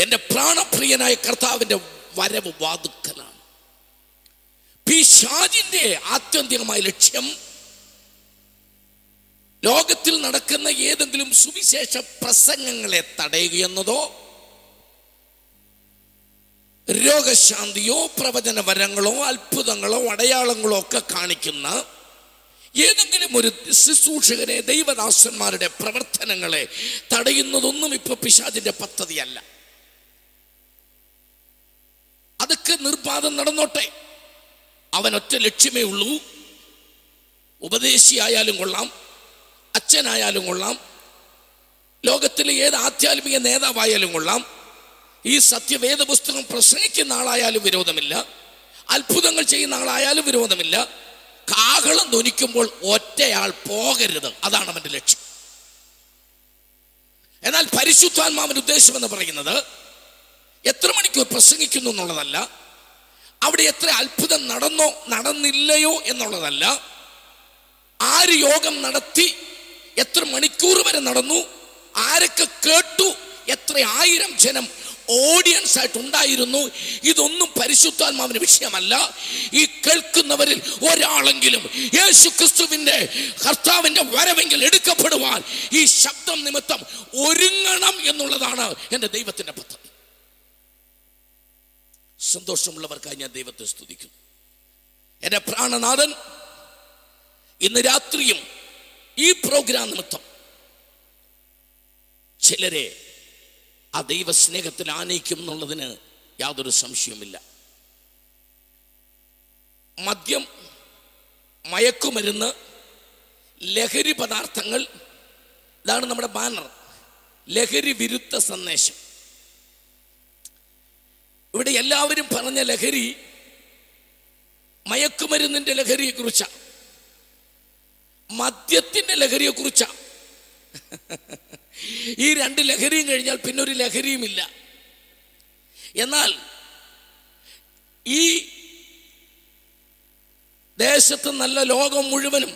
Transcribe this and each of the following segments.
എൻ്റെ പ്രാണപ്രിയനായ കർത്താവിൻ്റെ വരവ് വാതുക്കലാണ്. പിശാചിന്റെ ആത്യന്തികമായ ലക്ഷ്യം ലോകത്തിൽ നടക്കുന്ന ഏതെങ്കിലും സുവിശേഷ പ്രസംഗങ്ങളെ തടയുകയെന്നതോ രോഗശാന്തിയോ പ്രവചന വരങ്ങളോ അത്ഭുതങ്ങളോ അടയാളങ്ങളോ ഒക്കെ കാണിക്കുന്ന ഏതെങ്കിലും ഒരു ശുശ്രൂഷകരെ, ദൈവദാസന്മാരുടെ പ്രവർത്തനങ്ങളെ തടയുന്നതൊന്നും ഇപ്പൊ പിശാചിന്റെ പദ്ധതിയല്ല. അതൊക്കെ നിർബാധം നടന്നോട്ടെ. അവനൊറ്റ ലക്ഷ്യമേ ഉള്ളൂ. ഉപദേശിയായാലും കൊള്ളാം, അച്ഛനായാലും കൊള്ളാം, ലോകത്തിലെ ഏത് ആധ്യാത്മിക നേതാവായാലും കൊള്ളാം, ഈ സത്യവേദ പുസ്തകം പ്രസംഗിക്കുന്ന ആളായാലും വിരോധമില്ല, അത്ഭുതങ്ങൾ ചെയ്യുന്ന ആളായാലും വിരോധമില്ല. കാഹളം ധ്വനിക്കുമ്പോൾ ഒറ്റയാൾ പോകരുത്, അതാണ് അവന്റെ ലക്ഷ്യം. എന്നാൽ പരിശുദ്ധാത്മാവിന്റെ ഉദ്ദേശം എന്ന് പറയുന്നത് എത്ര മണിക്കൂർ പ്രസംഗിക്കുന്നു എന്നുള്ളതല്ല, അവിടെ എത്ര അത്ഭുതം നടന്നോ നടന്നില്ലയോ എന്നുള്ളതല്ല, ആര് യോഗം നടത്തി, എത്ര മണിക്കൂർ വരെ നടന്നു, ആരൊക്കെ കേട്ടു, എത്ര ആയിരം ജനം ഓഡിയൻസ് ആയിട്ട് ഉണ്ടായിരുന്നു, ഇതൊന്നും പരിശുദ്ധാത്മാവിന്റെ വിഷയമല്ല. ഈ കേൾക്കുന്നവരിൽ ഒരാളെങ്കിലും യേശു ക്രിസ്തുവിന്റെ കർത്താവിന്റെ വരവെങ്കിൽ എടുക്കപ്പെടുവാൻ ഈ ശബ്ദം നിമിത്തം ഒരുങ്ങണം എന്നുള്ളതാണ് എൻ്റെ ദൈവത്തിന്റെ പദ്ധതി. സന്തോഷമുള്ളവർക്കായി ഞാൻ ദൈവത്തെ സ്തുതിക്കുന്നു. എൻ്റെ പ്രാണനാഥൻ ഇന്ന് രാത്രിയും ഈ പ്രോഗ്രാം നിമിത്തം ചിലരെ ആ ദൈവസ്നേഹത്തിൽ ആനയിക്കും എന്നുള്ളതിന് യാതൊരു സംശയവുമില്ല. മദ്യം, മയക്കുമരുന്ന്, ലഹരി പദാർത്ഥങ്ങൾ, ഇതാണ് നമ്മുടെ ബാനർ, ലഹരി വിരുദ്ധ സന്ദേശം. ഇവിടെ എല്ലാവരും പറഞ്ഞ ലഹരി മയക്കുമരുന്നിന്റെ ലഹരിയെ കുറിച്ചാണ്, മദ്യത്തിന്റെ ലഹരിയെ കുറിച്ചാണ്. ഈ രണ്ട് ലഹരിയും കഴിഞ്ഞാൽ പിന്നെ ഒരു ലഹരിയുമില്ല. എന്നാൽ ഈ ദേശത്ത് നല്ല ലോകം മുഴുവനും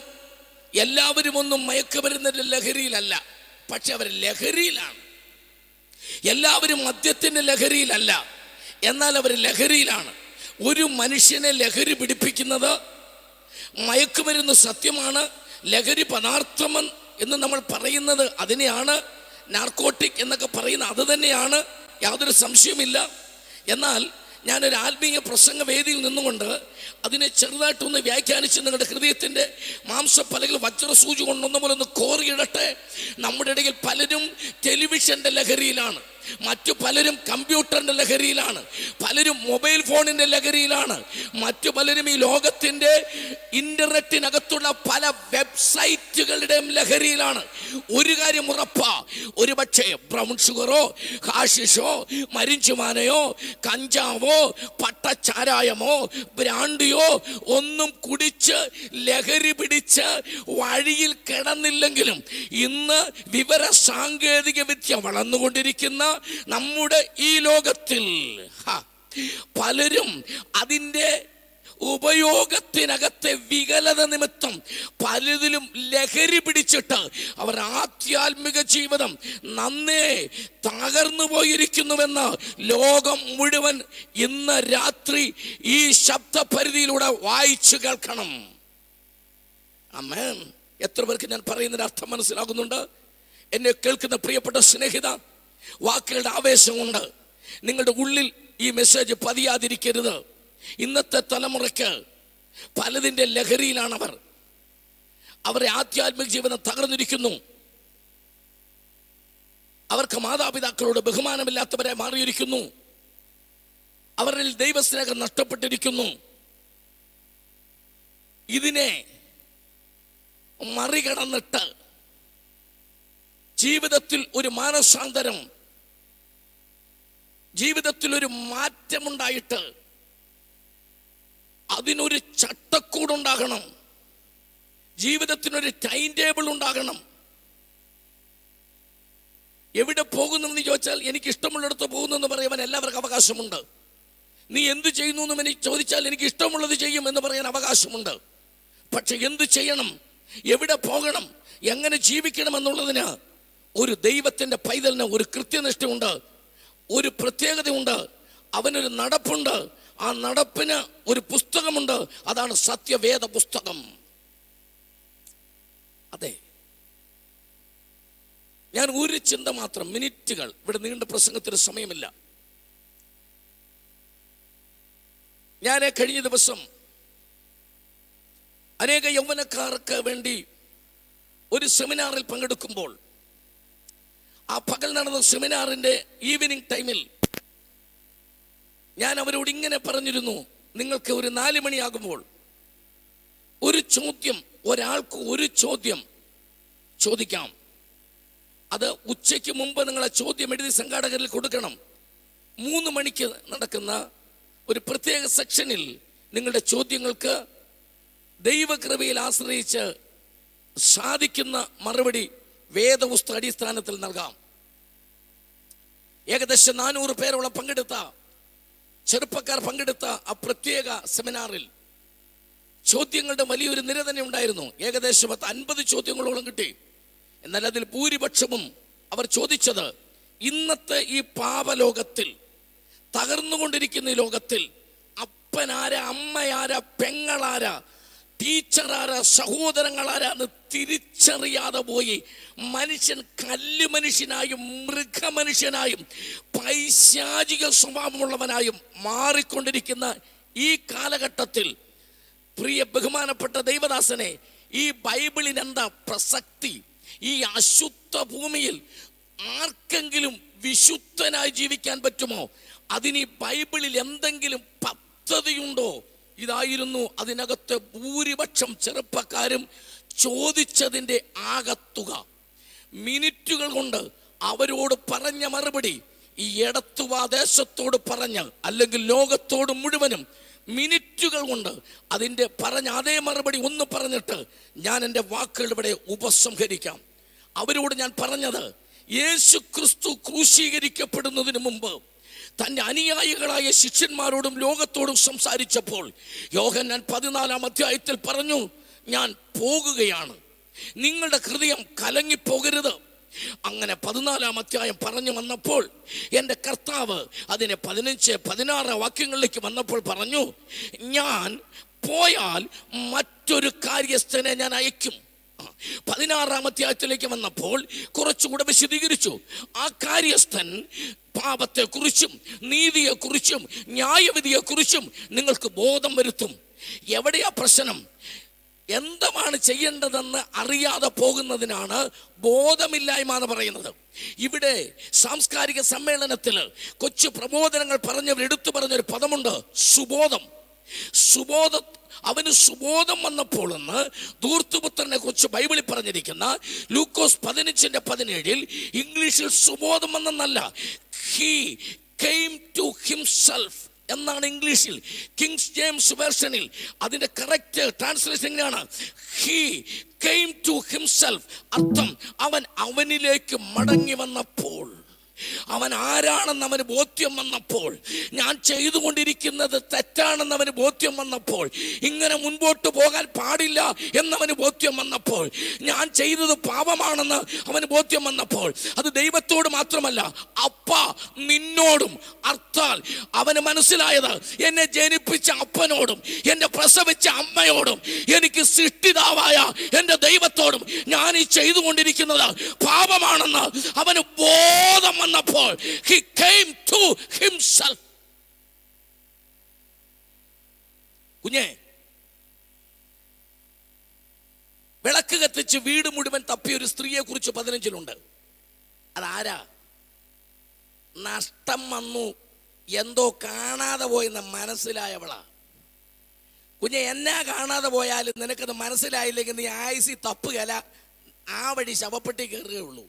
എല്ലാവരും ഒന്നും മയക്കുമരുന്നിന്റെ ലഹരിയിലല്ല, പക്ഷെ അവർ ലഹരിയിലാണ്. എല്ലാവരും മദ്യത്തിന്റെ ലഹരിയിലല്ല, എന്നാൽ അവർ ലഹരിയിലാണ്. ഒരു മനുഷ്യനെ ലഹരി പിടിപ്പിക്കുന്നത് മയക്കുമരുന്ന് സത്യമാണ്. ലഹരി പദാർത്ഥം എന്ന് നമ്മൾ പറയുന്നത് അതിനെയാണ്, നാർക്കോട്ടിക് എന്നൊക്കെ പറയുന്നത് അത് തന്നെയാണ്, യാതൊരു സംശയവുമില്ല. എന്നാൽ ഞാനൊരു ആത്മീയ പ്രസംഗ വേദിയിൽ നിന്നുകൊണ്ട് അതിനെ ചെറുതായിട്ടൊന്ന് വ്യാഖ്യാനിച്ച് നിങ്ങളുടെ ഹൃദയത്തിൻ്റെ മാംസപ്പലകൾ വജ്രസൂചി കൊണ്ടൊന്നു പോലെ ഒന്ന് കോറിയിടട്ടെ. നമ്മുടെ ഇടയിൽ പലരും ടെലിവിഷൻ്റെ ലഹരിയിലാണ്, മറ്റു പലരും കമ്പ്യൂട്ടറിൻ്റെ ലഹരിയിലാണ്, പലരും മൊബൈൽ ഫോണിൻ്റെ ലഹരിയിലാണ്, മറ്റു പലരും ഈ ലോകത്തിൻ്റെ ഇൻ്റർനെറ്റിനകത്തുള്ള പല വെബ്സൈറ്റുകളുടെയും ലഹരിയിലാണ്. ഒരു കാര്യം ഉറപ്പാ, ഒരു പക്ഷേ ബ്രൗൺ ഷുഗറോ ഹാഷിഷോ മരിഞ്ചുമാനയോ കഞ്ചാവോ പട്ടച്ചാരായമോ ബ്രാണ്ടിയോ ഒന്നും കുടിച്ച് ലഹരി പിടിച്ച് വഴിയിൽ കിടന്നില്ലെങ്കിലും ഇന്ന് വിവര സാങ്കേതിക വിദ്യ വളർന്നുകൊണ്ടിരിക്കുന്ന നമ്മുടെ ഈ ലോകത്തിൽ പലരും അതിൻ്റെ ഉപയോഗത്തിനകത്തെ വികലത നിമിത്തം പലതിലും ലഹരി പിടിച്ചിട്ട് അവർ ആധ്യാത്മിക ജീവിതം നന്നേ തകർന്നു പോയിരിക്കുന്നുവെന്ന് ലോകം മുഴുവൻ ഇന്ന് രാത്രി ഈ ശബ്ദപരിധിയിലൂടെ വായിച്ചു കേൾക്കണം. ആമേൻ. എത്ര പേർക്ക് ഞാൻ പറയുന്നതിന്റെ അർത്ഥം മനസ്സിലാകുന്നുണ്ട്? എന്നെ കേൾക്കുന്ന പ്രിയപ്പെട്ട സ്നേഹിത, വാക്കുകളുടെ ആവേശം കൊണ്ട് നിങ്ങളുടെ ഉള്ളിൽ ഈ മെസ്സേജ് പതിയാതിരിക്കരുത്. ഇന്നത്തെ തലമുറയ്ക്ക് പലതിൻ്റെ ലഹരിയിലാണ് അവരുടെ ആധ്യാത്മിക ജീവിതം തകർന്നിരിക്കുന്നു. അവർക്ക് മാതാപിതാക്കളോട് ബഹുമാനമില്ലാത്തവരെ മാറിയിരിക്കുന്നു. അവരിൽ ദൈവസ്നേഹം നഷ്ടപ്പെട്ടിരിക്കുന്നു. ഇതിനെ മറികടന്നിട്ട് ജീവിതത്തിൽ ഒരു മാനസാന്തരം, ജീവിതത്തിൽ ഒരു മാറ്റമുണ്ടായിട്ട് അതിനൊരു ചട്ടക്കൂടുണ്ടാകണം, ജീവിതത്തിനൊരു ടൈം ടേബിൾ ഉണ്ടാകണം. എവിടെ പോകുന്നെന്ന് ചോദിച്ചാൽ എനിക്ക് ഇഷ്ടമുള്ളിടത്ത് പോകുന്നെന്ന് പറയുവാൻ എല്ലാവർക്കും അവകാശമുണ്ട്. നീ എന്ത് ചെയ്യുന്നു എന്നും എനിക്ക് ചോദിച്ചാൽ എനിക്ക് ഇഷ്ടമുള്ളത് ചെയ്യും എന്ന് പറയാൻ അവകാശമുണ്ട്. പക്ഷെ എന്ത് ചെയ്യണം, എവിടെ പോകണം, എങ്ങനെ ജീവിക്കണം എന്നുള്ളതിന് ഒരു ദൈവത്തിൻ്റെ പൈതലിന് ഒരു കൃത്യനിഷ്ഠയുണ്ട്. ഒരു പ്രത്യേകതയുണ്ട്, അവനൊരു നടപ്പുണ്ട്. ആ നടപ്പിന് ഒരു പുസ്തകമുണ്ട്, അതാണ് സത്യവേദ പുസ്തകം. അതെ, ഞാൻ ഒരു ചിന്ത മാത്രം, മിനിറ്റുകൾ, ഇവിടെ നീണ്ട പ്രസംഗത്തിന് സമയമില്ല. ഞാൻ കഴിഞ്ഞ ദിവസം അനേക യൗവനക്കാർക്ക് വേണ്ടി ഒരു സെമിനാറിൽ പങ്കെടുക്കുമ്പോൾ, ആ പകൽ നടന്ന സെമിനാറിന്റെ ഈവനിങ് ടൈമിൽ ഞാൻ അവരോട് ഇങ്ങനെ പറഞ്ഞിരുന്നു, നിങ്ങൾക്ക് ഒരു 4 മണിയാകുമ്പോൾ ഒരു ചോദ്യം, ഒരാൾക്ക് ഒരു ചോദ്യം ചോദിക്കാം. അത് ഉച്ചയ്ക്ക് മുമ്പ് നിങ്ങൾ ആ ചോദ്യം എഴുതി സംഘാടകരിൽ കൊടുക്കണം. 3 മണിക്ക് നടക്കുന്ന ഒരു പ്രത്യേക സെക്ഷനിൽ നിങ്ങളുടെ ചോദ്യങ്ങൾക്ക് ദൈവകൃപയിൽ ആശ്രയിച്ച് സാധിക്കുന്ന മറുപടി വേദപുസ്തക അടിസ്ഥാനത്തിൽ നൽകാം. ഏകദേശം 400 പേരോളം പങ്കെടുത്ത ചെറുപ്പക്കാർ പങ്കെടുത്ത ആ പ്രത്യേക സെമിനാറിൽ ചോദ്യങ്ങളുടെ വലിയൊരു നിര തന്നെ ഉണ്ടായിരുന്നു. ഏകദേശം 50 ചോദ്യങ്ങളോളം കിട്ടി. എന്നാൽ അതിൽ ഭൂരിപക്ഷവും അവർ ചോദിച്ചത്, ഇന്നത്തെ ഈ പാപലോകത്തിൽ, തകർന്നുകൊണ്ടിരിക്കുന്ന ഈ ലോകത്തിൽ അപ്പനാരാ, അമ്മയാരാ, പെങ്ങളാരാ, ടീച്ചറാരാ, സഹോദരങ്ങളാരാന്ന് തിരിച്ചറിയാതെ പോയി മനുഷ്യൻ കല്ല് മനുഷ്യനായും മൃഗമനുഷ്യനായും പൈശാചിക സ്വഭാവമുള്ളവനായും മാറിക്കൊണ്ടിരിക്കുന്ന ഈ കാലഘട്ടത്തിൽ, പ്രിയ ബഹുമാനപ്പെട്ട ദൈവദാസനെ, ഈ ബൈബിളിന് എന്താ പ്രസക്തി? ഈ അശുദ്ധ ഭൂമിയിൽ ആർക്കെങ്കിലും വിശുദ്ധനായി ജീവിക്കാൻ പറ്റുമോ? അതിന് ഈ ബൈബിളിൽ എന്തെങ്കിലും പദ്ധതിയുണ്ടോ? ഇതായിരുന്നു അതിനകത്ത് ഭൂരിപക്ഷം ചെറുപ്പക്കാരും ചോദിച്ചതിൻ്റെ ആകത്തുക. മിനിറ്റുകൾ കൊണ്ട് അവരോട് പറഞ്ഞ മറുപടി ഈ എടത്തുവാദേശത്തോട് പറഞ്ഞ്, അല്ലെങ്കിൽ ലോകത്തോട് മുഴുവനും മിനിറ്റുകൾ കൊണ്ട് അതിൻ്റെ പറഞ്ഞ അതേ മറുപടി ഒന്ന് പറഞ്ഞിട്ട് ഞാൻ എൻ്റെ വാക്കുകൾ ഇവിടെ ഉപസംഹരിക്കാം. അവരോട് ഞാൻ പറഞ്ഞത്, യേശു ക്രിസ്തു ക്രൂശീകരിക്കപ്പെടുന്നതിന് മുമ്പ് തൻ്റെ അനുയായികളായ ശിഷ്യന്മാരോടും ലോകത്തോടും സംസാരിച്ചപ്പോൾ യോഹന്നാൻ 14-ാം അധ്യായത്തിൽ പറഞ്ഞു, ഞാൻ പോകുകയാണ്, നിങ്ങളുടെ ഹൃദയം കലങ്ങിപ്പോകരുത്. അങ്ങനെ 14-ാം അധ്യായം പറഞ്ഞു വന്നപ്പോൾ എൻ്റെ കർത്താവ് അതിനെ 15-16 വാക്യങ്ങളിലേക്ക് വന്നപ്പോൾ പറഞ്ഞു, ഞാൻ പോയാൽ മറ്റൊരു കാര്യസ്ഥനെ ഞാൻ അയക്കും. 16-ാം അധ്യായത്തിലേക്ക് വന്നപ്പോൾ കുറച്ചുകൂടെ വിശദീകരിച്ചു. ആ കാര്യസ്ഥൻ പാപത്തെക്കുറിച്ചും നീതിയെക്കുറിച്ചും ന്യായവിധിയെക്കുറിച്ചും നിങ്ങൾക്ക് ബോധം വരുത്തും. എവിടെയാ പ്രശ്നം? എന്താണ് ചെയ്യേണ്ടതെന്ന് അറിയാതെ പോകുന്നതിനാണ് ബോധമില്ലായ്മ എന്ന് പറയുന്നത്. ഇവിടെ സാംസ്കാരിക സമ്മേളനത്തിൽ കൊച്ചു പ്രബോധനങ്ങൾ പറഞ്ഞവർ എടുത്തു പറഞ്ഞൊരു പദമുണ്ട്, സുബോധം. അവന് സുബോധം വന്നപ്പോൾ എന്ന് ധൂർത്തുപുത്രനെ കുറിച്ച് ബൈബിളിൽ പറഞ്ഞിരിക്കുന്ന ലൂക്കോസ് 15:17 ഇംഗ്ലീഷിൽ സുബോധം വന്നെന്നല്ല, he came to himself എന്നാണ് ഇംഗ്ലീഷിൽ. കിങ്സ് ജെയിംസ് വേർഷനിൽ അതിന്റെ കറക്റ്റ് ട്രാൻസ്ലേഷൻ എങ്ങനെയാണ്? he came to himself. അർത്ഥം, അവനിലേക്ക് മടങ്ങി വന്നപ്പോൾ, അവൻ ആരാണെന്ന് അവന് ബോധ്യം വന്നപ്പോൾ, ഞാൻ ചെയ്തുകൊണ്ടിരിക്കുന്നത് തെറ്റാണെന്ന് അവന് ബോധ്യം വന്നപ്പോൾ, ഇങ്ങനെ മുൻപോട്ട് പോകാൻ പാടില്ല എന്നവന് ബോധ്യം വന്നപ്പോൾ, ഞാൻ ചെയ്തത് പാപമാണെന്ന് അവന് ബോധ്യം വന്നപ്പോൾ, അത് ദൈവത്തോട് മാത്രമല്ല അപ്പ നിന്നോടും, അർത്ഥാൽ അവന് മനസ്സിലായത് എന്നെ ജനിപ്പിച്ച അപ്പനോടും എന്നെ പ്രസവിച്ച അമ്മയോടും എനിക്ക് സൃഷ്ടിതാവായ എൻ്റെ ദൈവത്തോടും ഞാൻ ഈ ചെയ്തുകൊണ്ടിരിക്കുന്നത് പാപമാണെന്ന് അവന് ബോധം വന്നപ്പോൾ he came to himself. കുഞ്ഞേ, വിളക്ക് കത്തിച്ച് വീട് മുഴുവൻ തപ്പിയ ഒരു സ്ത്രീയെ കുറിച്ച് 15-ലുണ്ട്. അതാരാ? നഷ്ടം വന്നു, എന്തോ കാണാതെ പോയെന്ന് മനസ്സിലായവളാ. കുഞ്ഞെ, എന്നാ കാണാതെ പോയാലും നിനക്കത് മനസ്സിലായില്ലെങ്കിൽ നീ ആയുസി തപ്പുകല, ആ വഴി ശവപ്പെട്ടി കയറുകയുള്ളൂ.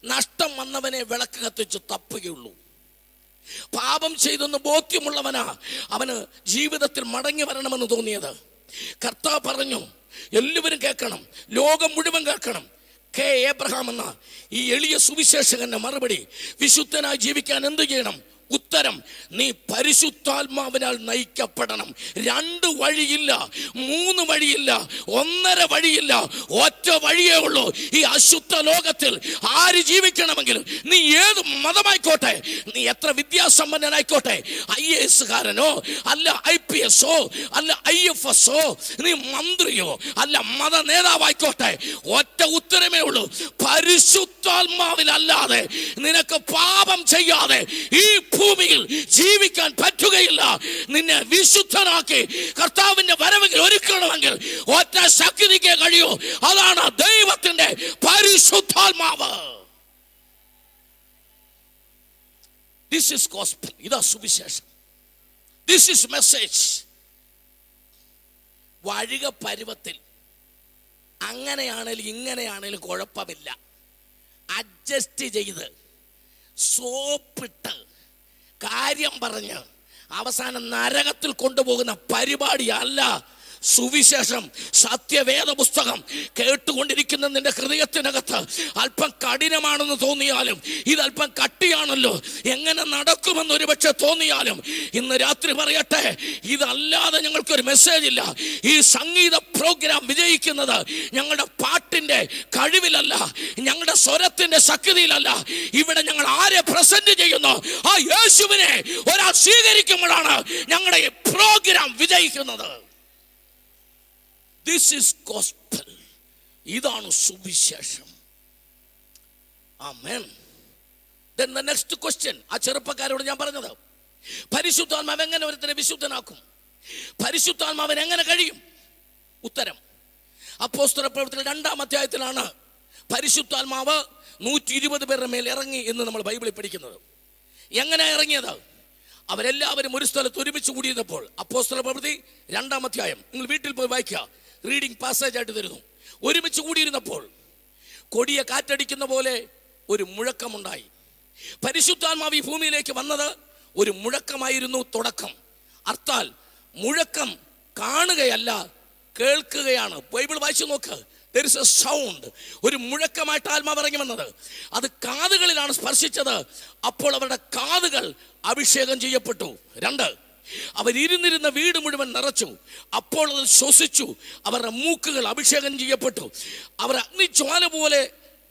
നഷ്ടം വന്നവനെ വിളക്ക് കത്തിച്ച് തപ്പുകയുള്ളൂ. പാപം ചെയ്തെന്ന് ബോധ്യമുള്ളവനാ അവന് ജീവിതത്തിൽ മടങ്ങി വരണമെന്ന് തോന്നിയത്. കർത്താവ് പറഞ്ഞു, എല്ലാവരും കേൾക്കണം, ലോകം മുഴുവൻ കേൾക്കണം. കെ എബ്രഹാം എന്ന ഈ എളിയ സുവിശേഷകന്റെ മറുപടി, വിശുദ്ധനായി ജീവിക്കാൻ എന്ത് ചെയ്യണം? ഉത്തരം ഉത്തരം, നീ പരിശുദ്ധാത്മാവിനാൽ നയിക്കപ്പെടണം. 2 വഴിയില്ല, 3 വഴിയില്ല, 1.5 വഴിയില്ല, ഒറ്റ വഴിയേ ഉള്ളൂ. ഈ അശുദ്ധ ലോകത്തിൽ ആര് ജീവിക്കണമെങ്കിലും, നീ ഏത് മതമായിക്കോട്ടെ, നീ എത്ര വിദ്യാസമ്പന്നനായിക്കോട്ടെ, IAS കാരനോ അല്ല IPS അല്ല IFS, നീ മന്ത്രിയോ അല്ല മത നേതാവായിക്കോട്ടെ, ഒറ്റ ഉത്തരമേ ഉള്ളൂ, പരിശുദ്ധാത്മാവിലല്ലാതെ നിനക്ക് പാപം ചെയ്യാതെ ഈ ഭൂമിയിൽ ജീവിക്കാൻ പറ്റുകയില്ല. നിന്നെ വിശുദ്ധനാക്കി കർത്താവിന്റെ വരവെങ്കിൽ ഒരുക്കണമെങ്കിൽ ഒറ്റ ശക്തിക്ക് കഴിയൂ, അതാണ് ദൈവത്തിന്റെ പരിശുദ്ധാത്മാവ്. This is gospel. ഇതാ സുവിശേഷം. This is message. വഴിക പരുവത്തിൽ അങ്ങനെയാണേലും ഇങ്ങനെയാണേലും കുഴപ്പമില്ല, അഡ്ജസ്റ്റ് ചെയ്ത് സോപ്പിട്ട് കാര്യം പറഞ്ഞ് അവസാനം നരകത്തിൽ കൊണ്ടുപോകുന്ന പരിപാടിയല്ല സുവിശേഷം. സത്യവേദ പുസ്തകം കേട്ടുകൊണ്ടിരിക്കുന്ന നിന്റെ ഹൃദയത്തിനകത്ത് അല്പം കഠിനമാണെന്ന് തോന്നിയാലും, ഇതല്പം കട്ടിയാണല്ലോ, എങ്ങനെ നടക്കുമെന്ന് ഒരുപക്ഷെ തോന്നിയാലും, ഇന്ന് രാത്രി പറയട്ടെ, ഇതല്ലാതെ ഞങ്ങൾക്കൊരു മെസ്സേജ് ഇല്ല. ഈ സംഗീത പ്രോഗ്രാം വിജയിക്കുന്നത് ഞങ്ങളുടെ പാട്ടിന്റെ കഴിവിലല്ല, ഞങ്ങളുടെ സ്വരത്തിന്റെ ശക്തിയിലല്ല. ഇവിടെ ഞങ്ങൾ ആരെ പ്രസന്റ് ചെയ്യുന്നു, ആ യേശുവിനെ ഒരാൾ സ്വീകരിക്കുമ്പോഴാണ് ഞങ്ങളുടെ ഈ പ്രോഗ്രാം വിജയിക്കുന്നത്. This is gospel. ഇതാണ് സുവിശേഷം. ആമേൻ. Then the next question, ആ ചെറുപ്പക്കാരോട് ഞാൻ പറഞ്ഞത്, പരിശുദ്ധാത്മാവ് എങ്ങനെ ഒരുത്തനെ വിശുദ്ധനാക്കും, പരിശുദ്ധാത്മാവിന് എങ്ങനെ കഴിയും? ഉത്തരം, അപ്പോസ്തലപ്രവൃത്തികൾ 2-ാം അധ്യായത്തിലാണ് പരിശുദ്ധാത്മാവ് 120 പേരുടെ മേൽ ഇറങ്ങി എന്ന് നമ്മൾ ബൈബിളിൽ പഠിക്കുന്നത്. എങ്ങനെ ഇറങ്ങിയത്? അവരെല്ലാവരും ഒരു സ്ഥലത്ത് ഒരുമിച്ച് കൂടിയിരുന്നപ്പോൾ, അപ്പോസ്തലപ്രവൃത്തി 2-ാം അധ്യായം നിങ്ങൾ വീട്ടിൽ പോയി വായിക്കുക, റീഡിംഗ് പാസേജ് ആയിട്ട് തരുന്നു. ഒരുമിച്ച് കൂടിയിരുന്നപ്പോൾ കൊടിയ കാറ്റടിക്കുന്ന പോലെ ഒരു മുഴക്കമുണ്ടായി. പരിശുദ്ധാത്മാവ് ഈ ഭൂമിയിലേക്ക് വന്നത് ഒരു മുഴക്കമായിരുന്നു തുടക്കം. അർത്ഥാൽ മുഴക്കം കാണുകയല്ല, കേൾക്കുകയാണ്. ബൈബിൾ വായിച്ചു നോക്ക്, there is a sound. ഒരു മുഴക്കമായിട്ട് ആത്മാവ് ഇറങ്ങി വന്നത്, അത് കാതുകളിലാണ് സ്പർശിച്ചത്. അപ്പോൾ അവരുടെ കാതുകൾ അഭിഷേകം ചെയ്യപ്പെട്ടു. 2, അവരിരുന്നിരുന്ന വീട് മുഴുവൻ നിറച്ചു. അപ്പോൾ അത് ശ്വസിച്ചു, അവരുടെ മൂക്കുകൾ അഭിഷേകം ചെയ്യപ്പെട്ടു. അവർ അഗ്നിജ്വാല പോലെ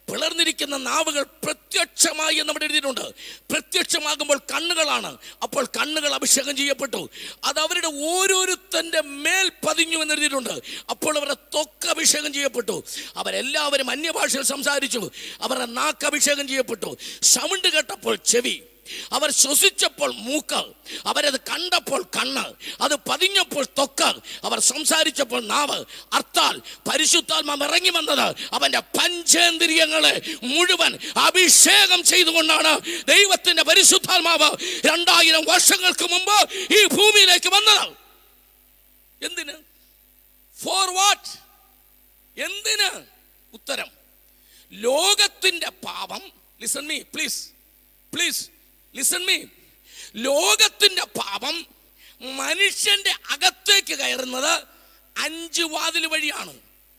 പിളർന്നിരിക്കുന്ന നാവുകൾ പ്രത്യക്ഷമായി എന്ന് അവിടെ എഴുതിയിട്ടുണ്ട്. പ്രത്യക്ഷമാകുമ്പോൾ കണ്ണുകളാണ്, അപ്പോൾ കണ്ണുകൾ അഭിഷേകം ചെയ്യപ്പെട്ടു. അത് അവരുടെ ഓരോരുത്തൻ്റെ മേൽ പതിഞ്ഞു എന്ന് എഴുതിയിട്ടുണ്ട്. അപ്പോൾ അവരുടെ ത്വക്ക് അഭിഷേകം ചെയ്യപ്പെട്ടു. അവരെല്ലാവരും അന്യഭാഷയിൽ സംസാരിച്ചു. അവരുടെ നാക്ക് അഭിഷേകം ചെയ്യപ്പെട്ടു. സൗണ്ട് കേട്ടപ്പോൾ ചെവി, അവർ ശ്വസിച്ചപ്പോൾ മൂക്ക്, അവരത് കണ്ടപ്പോൾ കണ്ണ്, അത് പതിഞ്ഞപ്പോൾ ത്വക്ക്, അവർ സംസാരിച്ചപ്പോൾ നാവ്. അർത്ഥാൽ പരിശുദ്ധാത്മാവ് ഇറങ്ങി വന്നത് അവന്റെ പഞ്ചേന്ദ്രിയങ്ങളെ മുഴുവൻ അഭിഷേകം ചെയ്തുകൊണ്ടാണ് ദൈവത്തിന്റെ പരിശുദ്ധാത്മാവ് 2000 വർഷങ്ങൾക്ക് മുമ്പ് ഈ ഭൂമിയിലേക്ക് വന്നത്. എന്തിന്? For what? എന്തിന്? ഉത്തരം, ലോകത്തിന്റെ പാപം. Listen me please, please listen me. ലോകത്തിന്റെ പാപം മനുഷ്യന്റെ അകത്തേക്ക് കയറുന്നത് 5 വാതിൽ വഴിയാണ്.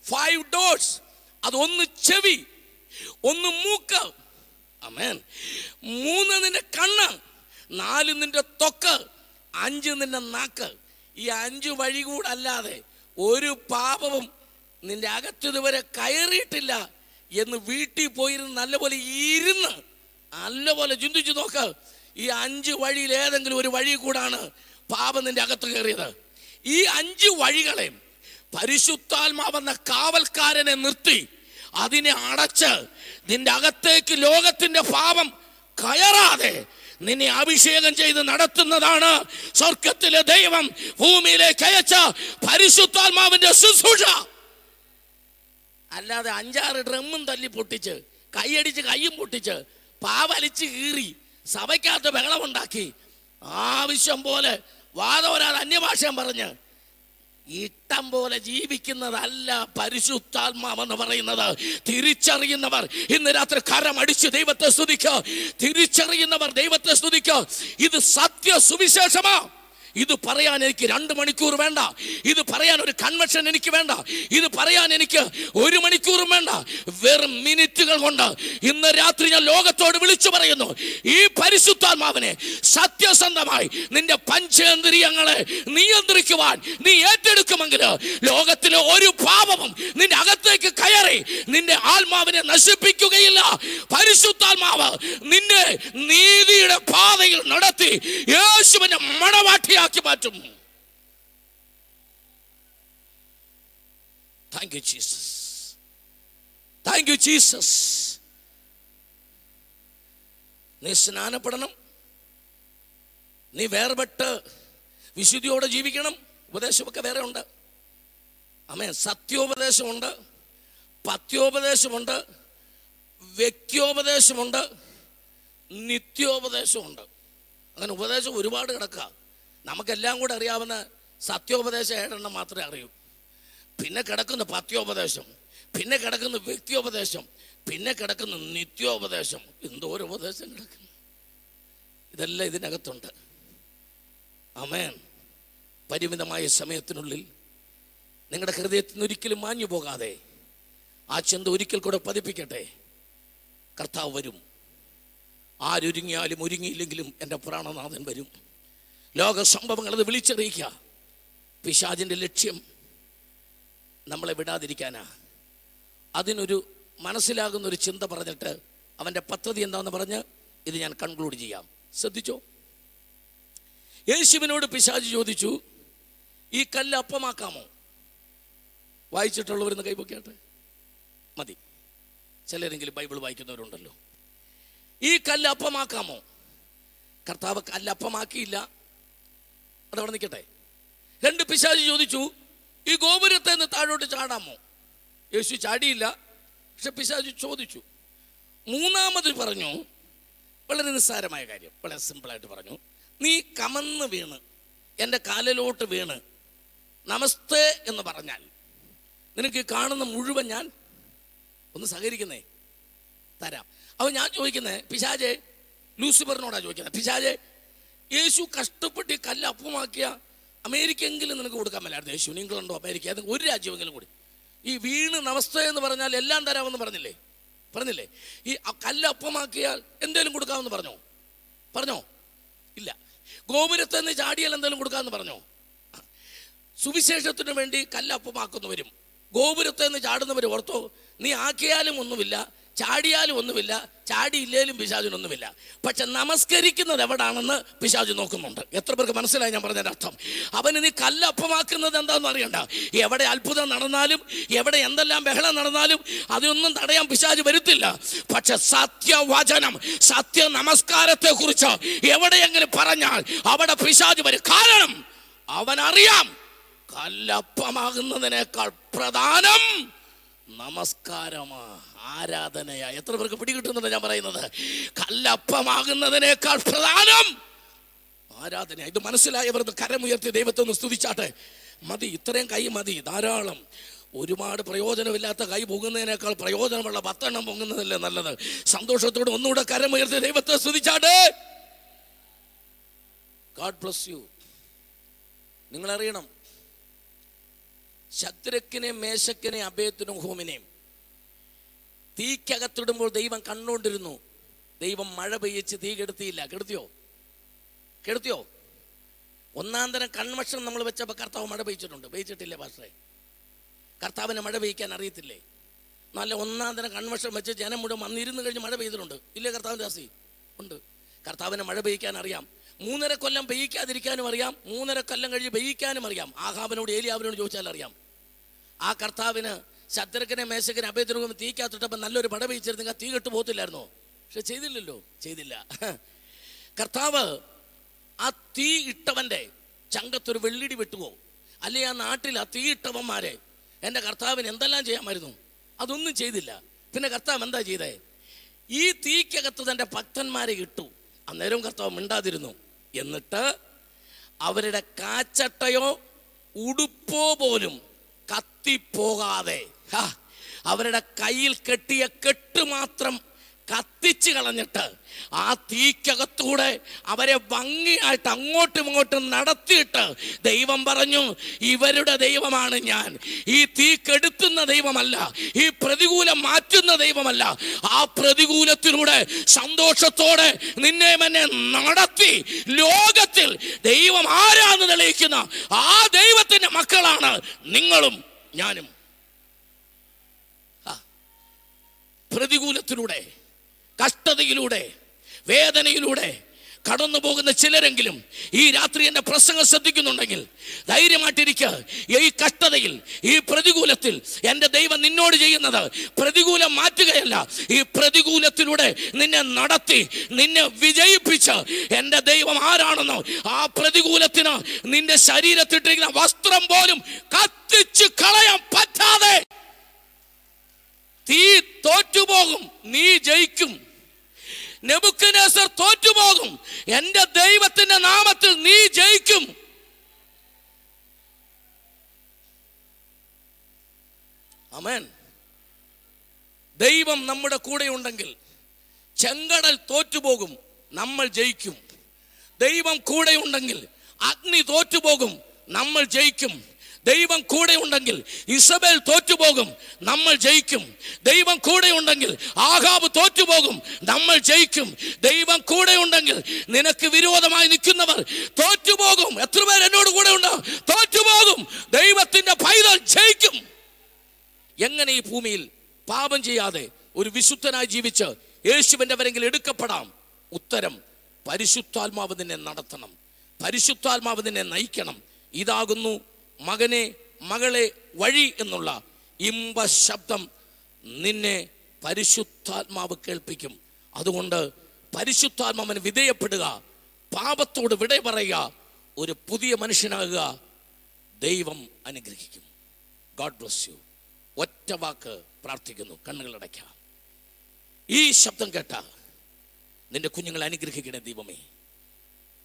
5 doors. അതൊന്ന് ചെവി, 1 മൂക്ക്, ആമേൻ, 3 നിന്റെ കണ്ണ്, 4 നിന്റെ ത്വക്ക്, 5 നിന്റെ നാക്ക്. ഈ 5 വഴി കൂടല്ലാതെ ഒരു പാപവും നിന്റെ അകത്തിതുവരെ കയറിയിട്ടില്ല എന്ന് വീട്ടിൽ പോയിരുന്ന് നല്ലപോലെ ഇരുന്ന് നല്ലപോലെ ചിന്തിച്ചു നോക്ക്. ഈ 5 വഴിയിൽ ഏതെങ്കിലും ഒരു വഴി കൂടാണ് പാപം നിന്റെ അകത്ത് കയറിയത്. ഈ 5 വഴികളെ പരിശുദ്ധാത്മാവെന്ന കാവൽക്കാരനെ നിർത്തി അതിനെ അടച്ച് നിന്റെ അകത്തേക്ക് ലോകത്തിന്റെ പാപം കയറാതെ നിന്നെ അഭിഷേകം ചെയ്ത് നടത്തുന്നതാണ് സ്വർഗത്തിലെ ദൈവം ഭൂമിയിലേക്ക് അയച്ച പരിശുദ്ധാത്മാവിന്റെ ശുശ്രൂഷ. അല്ലാതെ 5-6 ഡ്രമ്മും തല്ലി പൊട്ടിച്ച്, കൈയടിച്ച് കയ്യും പൊട്ടിച്ച്, പാവലിച്ച് കീറി, സഭയ്ക്കകത്ത് ബഹളമുണ്ടാക്കി, ആവശ്യം പോലെ വാദവരാൽ അന്യഭാഷയും പറഞ്ഞ് ഇഷ്ടം പോലെ ജീവിക്കുന്നതല്ല പരിശുദ്ധാത്മാവെന്ന് പറയുന്നത്. തിരിച്ചറിയുന്നവർ ഇന്ന് രാത്രി കരമടിച്ച് ദൈവത്തെ സ്തുതിക്കുക. തിരിച്ചറിയുന്നവർ ദൈവത്തെ സ്തുതിക്കുക. ഇത് സത്യ സുവിശേഷമാ. ഇത് പറയാൻ എനിക്ക് 2 മണിക്കൂർ വേണ്ട, ഇത് പറയാൻ ഒരു കൺവെൻഷൻ എനിക്ക് വേണ്ട, ഇത് പറയാൻ എനിക്ക് 1 മണിക്കൂറും വേണ്ട. വെറും മിനിറ്റുകൾ കൊണ്ട് ഇന്ന് രാത്രി ഞാൻ ലോകത്തോട് വിളിച്ചു പറയുന്നു, ഈ പരിശുദ്ധാത്മാവിനെ സത്യസന്ധമായി നിന്റെ പഞ്ചേന്ദ്രിയങ്ങളെ നിയന്ത്രിക്കുവാൻ നീ ഏറ്റെടുക്കുമെങ്കിൽ ലോകത്തിലെ ഒരു പാപവും നിന്റെ അകത്തേക്ക് കയറി നിന്റെ ആത്മാവിനെ നശിപ്പിക്കുകയില്ല. പരിശുദ്ധാത്മാവ് നിന്നെ നീതിയുടെ പാതയിൽ നടത്തി യേശുവിനെ മണവാട്ടിയാക്കി മാറ്റും. Thank you Jesus, thank you Jesus. നീ സ്നാനപ്പെടണം, നീ വേർപെട്ട് വിശുദ്ധിയോടെ ജീവിക്കണം. ഉപദേശമൊക്കെ വേറെ ഉണ്ട്. ആമേൻ. സത്യോപദേശമുണ്ട്, പത്യോപദേശമുണ്ട്, വ്യക്തിയോപദേശമുണ്ട്, നിത്യോപദേശമുണ്ട്. അങ്ങനെ ഉപദേശം ഒരുപാട് കിടക്കുക. നമുക്കെല്ലാം കൂടെ അറിയാവുന്ന സത്യോപദേശം 7 മാത്രമേ അറിയൂ. പിന്നെ കിടക്കുന്ന പത്യോപദേശം, പിന്നെ കിടക്കുന്ന വ്യക്തിയോപദേശം, പിന്നെ കിടക്കുന്ന നിത്യോപദേശം. എന്തോരം ഉപദേശം കിടക്കുന്നു. ഇതെല്ലാം ഇതിനകത്തുണ്ട്. ആമേൻ. പരിമിതമായ സമയത്തിനുള്ളിൽ നിങ്ങളുടെ ഹൃദയത്തിൽ നിന്ന് ഒരിക്കലും മാഞ്ഞു പോകാതെ ആ ചിന്ത ഒരിക്കൽ കൂടെ പതിപ്പിക്കട്ടെ. കർത്താവ് വരും. ആരൊരുങ്ങിയാലും ഒരുങ്ങിയില്ലെങ്കിലും എൻ്റെ പ്രാണനാഥൻ വരും. ലോക സംഭവങ്ങൾ അത് വിളിച്ചറിയിക്കുക. പിശാചിൻ്റെ ലക്ഷ്യം നമ്മളെ വിടാതിരിക്കാനാ. അതിനൊരു മനസ്സിലാകുന്നൊരു ചിന്ത പറഞ്ഞിട്ട് അവൻ്റെ പദ്ധതി എന്താണെന്ന് പറഞ്ഞ് ഇത് ഞാൻ കൺക്ലൂഡ് ചെയ്യാം. ശ്രദ്ധിച്ചോ. യേശുവിനോട് പിശാച് ചോദിച്ചു, ഈ കല്ല് അപ്പമാക്കാമോ? വായിച്ചിട്ടുള്ളവരെന്ന് കൈപൊക്കിയാട്ടെ. മതി, ചിലരെങ്കിലും ബൈബിൾ വായിക്കുന്നവരുണ്ടല്ലോ. ഈ കല്ല് അപ്പമാക്കാമോ? കർത്താവ് കല്ല് അപ്പമാക്കിയില്ല, അതവിടെ നിൽക്കട്ടെ. 2 പിശാച് ചോദിച്ചു, ഈ ഗോപുരത്തെ നിന്ന് താഴോട്ട് ചാടാമോ? യേശു ചാടിയില്ല, പക്ഷെ പിശാച് ചോദിച്ചു. 3-മത് പറഞ്ഞു, വളരെ നിസ്സാരമായ കാര്യം, വളരെ സിമ്പിളായിട്ട് പറഞ്ഞു, നീ കമന്ന് വീണ് എൻ്റെ കാലിലോട്ട് വീണ് നമസ്തേ എന്ന് പറഞ്ഞാൽ നിനക്ക് കാണുന്ന മുഴുവൻ ഞാൻ ഒന്ന് സഹകരിക്കുന്നേ തരാം. അപ്പോൾ ഞാൻ ചോദിക്കുന്നത്, പിശാചേ, ലൂസിഫറിനോടാ ചോദിക്കുന്നത്, പിശാചേ, യേശു കഷ്ടപ്പെട്ട് ഈ കല്ല് അപ്പമാക്കിയ അമേരിക്കയെങ്കിലും നിനക്ക് കൊടുക്കാൻ മേലായിരുന്നു. യേശുവിന് ഇംഗ്ലണ്ടോ അമേരിക്ക ഏതെങ്കിലും ഒരു രാജ്യമെങ്കിലും കൂടി ഈ വീണ് നമസ്തേ എന്ന് പറഞ്ഞാൽ എല്ലാം തരാമെന്ന് പറഞ്ഞില്ലേ? ഈ കല്ല് അപ്പമാക്കിയാൽ എന്തേലും കൊടുക്കാമെന്ന് പറഞ്ഞോ? ഇല്ല. ഗോപുരത്തിൽ നിന്ന് ചാടിയാൽ എന്തെങ്കിലും കൊടുക്കാമെന്ന് പറഞ്ഞോ? സുവിശേഷത്തിന് വേണ്ടി കല്ലപ്പമാക്കുന്നവരും ഗോപുരത്തിൽ നിന്ന് ചാടുന്നവരും ഓർത്തോ, നീ ആക്കിയാലും ഒന്നുമില്ല, ചാടിയാലും ഒന്നുമില്ല, ചാടിയില്ലേലും പിശാചിനൊന്നുമില്ല. പക്ഷെ നമസ്കരിക്കുന്നത് എവിടാണെന്ന് പിശാച് നോക്കുന്നുണ്ട്. എത്ര പേർക്ക് മനസ്സിലായി ഞാൻ പറഞ്ഞതിൻ്റെ അർത്ഥം? അവന് നീ കല്ലപ്പമാക്കുന്നത് എന്താണെന്ന് അറിയണ്ട. എവിടെ അത്ഭുതം നടന്നാലും, എവിടെ എന്തെല്ലാം ബഹളം നടന്നാലും അതൊന്നും തടയാൻ പിശാച് വരുത്തില്ല. പക്ഷെ സത്യവചനം, സത്യ നമസ്കാരത്തെ കുറിച്ച് എവിടെയെങ്കിലും പറഞ്ഞാൽ അവിടെ പിശാച് വരും. കാരണം അവനറിയാം കല്ലപ്പമാകുന്നതിനേക്കാൾ പ്രധാനം നമസ്കാരമാ, ആരാധനയാ. എത്ര പേർക്ക് പിടികിട്ടുന്നുണ്ട് ഞാൻ പറയുന്നത്? കല്ലപ്പമാകുന്നതിനേക്കാൾ പ്രധാനം ആരാധന. ഇത് മനസ്സിലായവർ കരമുയർത്തി ദൈവത്തെ ഒന്ന് സ്തുതിച്ചാട്ടെ. മതി, ഇത്രയും കൈ മതി, ധാരാളം. ഒരുപാട് പ്രയോജനമില്ലാത്ത കൈ പൊങ്ങുന്നതിനേക്കാൾ പ്രയോജനമുള്ള 10 പൊങ്ങുന്നതല്ലേ നല്ലത്. സന്തോഷത്തോടെ ഒന്നുകൂടെ കരമുയർത്തി ദൈവത്തെ സ്തുതിച്ചാട്ടെ. God bless you. നിങ്ങളറിയണം, ശദ്രക്കിനെയും മേശക്കിനെയും അബേദ്നെഗോവിനെയും ഹോമിനെയും തീക്കകത്തിടുമ്പോൾ ദൈവം കണ്ടുകൊണ്ടിരുന്നു. ദൈവം മഴ പെയ്യിച്ച് തീ കെടുത്തിയില്ല. കെടുത്തിയോ? 1-ാം തരം കൺവെൻഷൻ നമ്മൾ വെച്ചപ്പോൾ കർത്താവ് മഴ പെയ്ച്ചിട്ടില്ലേ പാസ്റ്ററെ? കർത്താവിനെ മഴ പെയ്യിക്കാൻ അറിയത്തില്ലേ? നല്ല 1-ാം തരം കൺവെൻഷൻ വെച്ച് ജനം മുഴുവൻ വന്നിരുന്ന് കഴിഞ്ഞ് മഴ പെയ്തിട്ടുണ്ട് ഇല്ലേ? കർത്താവിൻ്റെ ദാസി ഉണ്ട്. കർത്താവിനെ മഴ പെയ്യിക്കാൻ അറിയാം. 3.5 കൊല്ലം പെയ്യിക്കാതിരിക്കാനും അറിയാം, 3.5 കൊല്ലം കഴിഞ്ഞ് പെയ്യിക്കാനും അറിയാം. ആഹാബിനോട് ഏലിയാവിനോട് ചോദിച്ചാൽ അറിയാം. ആ കർത്താവിന് ശദ്രക്കിനെ മേശക്കിനെ അബേദ്നെഗോവിനെ തീക്കകത്തിട്ടപ്പോൾ നല്ലൊരു മഴ പെയ്ച്ചിരുന്നെങ്കിൽ തീ കെട്ട് പോകത്തില്ലായിരുന്നോ? പക്ഷെ ചെയ്തില്ല. കർത്താവ് ആ തീ ഇട്ടവൻ്റെ ചങ്കത്തൊരു വെള്ളിടി വെട്ടുവോ? അല്ലെ ആ നാട്ടിൽ ആ തീ ഇട്ടവന്മാരെ എൻ്റെ കർത്താവിന് എന്തെല്ലാം ചെയ്യാമായിരുന്നു? അതൊന്നും ചെയ്തില്ല. പിന്നെ കർത്താവ് എന്താ ചെയ്തേ? ഈ തീക്കകത്ത് തൻ്റെ ഭക്തന്മാരെ ഇട്ടു. അന്നേരം കർത്താവ് മിണ്ടാതിരുന്നു. എന്നിട്ട് അവരുടെ കാച്ചട്ടയോ ഉടുപ്പോ പോലും കത്തിപ്പോകാതെ അവരുടെ കയ്യിൽ കെട്ടിയ കെട്ട് മാത്രം കത്തിച്ച് കളഞ്ഞിട്ട് ആ തീക്കകത്തൂടെ അവരെ ഭംഗിയായിട്ട് അങ്ങോട്ടും ഇങ്ങോട്ടും നടത്തിയിട്ട് ദൈവം പറഞ്ഞു, ഇവരുടെ ദൈവമാണ് ഞാൻ. ഈ തീ കെടുത്തുന്ന ദൈവമല്ല, ഈ പ്രതികൂലം മാറ്റുന്ന ദൈവമല്ല. ആ പ്രതികൂലത്തിലൂടെ സന്തോഷത്തോടെ നിന്നെ എന്നെ നടത്തി ലോകത്തിൽ ദൈവം ആരാന്ന് തെളിയിക്കുന്ന ആ ദൈവത്തിന്റെ മക്കളാണ് നിങ്ങളും ഞാനും. പ്രതികൂലത്തിലൂടെ, കഷ്ടതയിലൂടെ, വേദനയിലൂടെ കടന്നു പോകുന്ന ചിലരെങ്കിലും ഈ രാത്രി എന്റെ പ്രസംഗം ശ്രദ്ധിക്കുന്നുണ്ടെങ്കിൽ ധൈര്യമായിട്ടിരിക്കുക. ഈ കഷ്ടതയിൽ, ഈ പ്രതികൂലത്തിൽ എൻ്റെ ദൈവം നിന്നോട് ചെയ്യുന്നത് പ്രതികൂലം മാറ്റുകയല്ല, ഈ പ്രതികൂലത്തിലൂടെ നിന്നെ നടത്തി നിന്നെ വിജയിപ്പിച്ച് എൻ്റെ ദൈവം ആരാണെന്നോ ആ പ്രതികൂലത്തിന് നിന്റെ ശരീരത്തിട്ടിരിക്കുന്ന വസ്ത്രം പോലും കത്തിച്ച് കളയാൻ പറ്റാതെ തീ തോറ്റുപോകും, നീ ജയിക്കും. നെബൂഖദ്നേസർ തോറ്റുപോകും, എൻ്റെ ദൈവത്തിന്റെ നാമത്തിൽ നീ ജയിക്കും. ആമേൻ. ദൈവം നമ്മുടെ കൂടെ ഉണ്ടെങ്കിൽ ചെങ്കടൽ തോറ്റുപോകും, നമ്മൾ ജയിക്കും. ദൈവം കൂടെ ഉണ്ടെങ്കിൽ അഗ്നി തോറ്റുപോകും, നമ്മൾ ജയിക്കും. ദൈവം കൂടെ ഉണ്ടെങ്കിൽ ഇസബേൽ തോറ്റുപോകും, നമ്മൾ ജയിക്കും. ദൈവം കൂടെ ഉണ്ടെങ്കിൽ ആഹാബ് തോറ്റുപോകും, നമ്മൾ ജയിക്കും. ദൈവം കൂടെ ഉണ്ടെങ്കിൽ നിനക്ക് വിരോധമായി നിൽക്കുന്നവർ തോറ്റുപോകും. എത്ര പേർ എന്നോട് കൂടെ ഉണ്ട്? തോറ്റുപോകും. ദൈവത്തിന്റെ പൈതൽ ജയിക്കും. എങ്ങനെ ഈ ഭൂമിയിൽ പാപം ചെയ്യാതെ ഒരു വിശുദ്ധനായി ജീവിച്ച് യേശുവിന്റെ വരെങ്കിൽ എടുക്കപ്പെടാം? ഉത്തരം, പരിശുദ്ധാത്മാവ് നിന്നെ നടത്തണം, പരിശുദ്ധാത്മാവ് നിന്നെ നയിക്കണം. ഇതാകുന്നു മകനെ മകളെ വഴി എന്നുള്ള ഇമ്പ ശബ്ദം നിന്നെ പരിശുദ്ധാത്മാവ് കേൾപ്പിക്കും. അതുകൊണ്ട് പരിശുദ്ധാത്മാവിന് വിധേയപ്പെടുക, പാപത്തോട് വിട പറയുക, ഒരു പുതിയ മനുഷ്യനാകുക. ദൈവം അനുഗ്രഹിക്കും. God bless U. ഒറ്റ വാക്ക് പ്രാർത്ഥിക്കുന്നു, കണ്ണുകളടയ്ക്കാം. ഈ ശബ്ദം കേട്ട നിന്റെ കുഞ്ഞുങ്ങളെ അനുഗ്രഹിക്കണേ ദൈവമേ.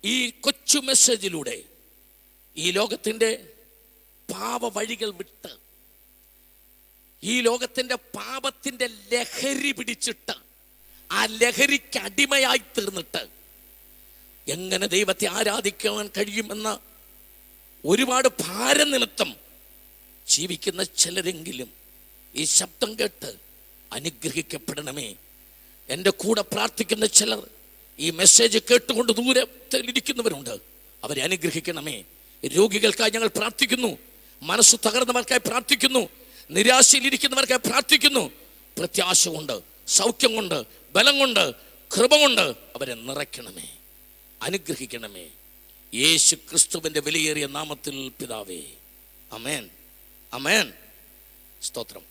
ഈ കൊച്ചു മെസ്സേജിലൂടെ ഈ ലോകത്തിൻ്റെ പാപ വഴികൾ വിട്ട്, ഈ ലോകത്തിന്റെ പാപത്തിന്റെ ലഹരി പിടിച്ചിട്ട് ആ ലഹരിക്ക് അടിമയായി തീർന്നിട്ട് എങ്ങനെ ദൈവത്തെ ആരാധിക്കാൻ കഴിയുമെന്ന ഒരുപാട് ഭാരനിമിത്തം ജീവിക്കുന്ന ചിലരെങ്കിലും ഈ ശബ്ദം കേട്ട് അനുഗ്രഹിക്കപ്പെടണമേ. എൻ്റെ കൂടെ പ്രാർത്ഥിക്കുന്ന ചിലർ ഈ മെസ്സേജ് കേട്ടുകൊണ്ട് ദൂരത്തിലിരിക്കുന്നവരുണ്ട്, അവരെ അനുഗ്രഹിക്കണമേ. രോഗികൾക്കായി ഞങ്ങൾ പ്രാർത്ഥിക്കുന്നു, മനസ്സ് തകർന്നവർക്കായി പ്രാർത്ഥിക്കുന്നു, നിരാശയിലിരിക്കുന്നവർക്കായി പ്രാർത്ഥിക്കുന്നു. പ്രത്യാശ കൊണ്ട്, സൗഖ്യം കൊണ്ട്, ബലം കൊണ്ട്, കൃപ കൊണ്ട് അവരെ നിറയ്ക്കണമേ, അനുഗ്രഹിക്കണമേ. യേശു ക്രിസ്തുവിന്റെ വിലയേറിയ നാമത്തിൽ പിതാവേ, ആമേൻ, ആമേൻ. സ്തോത്രം.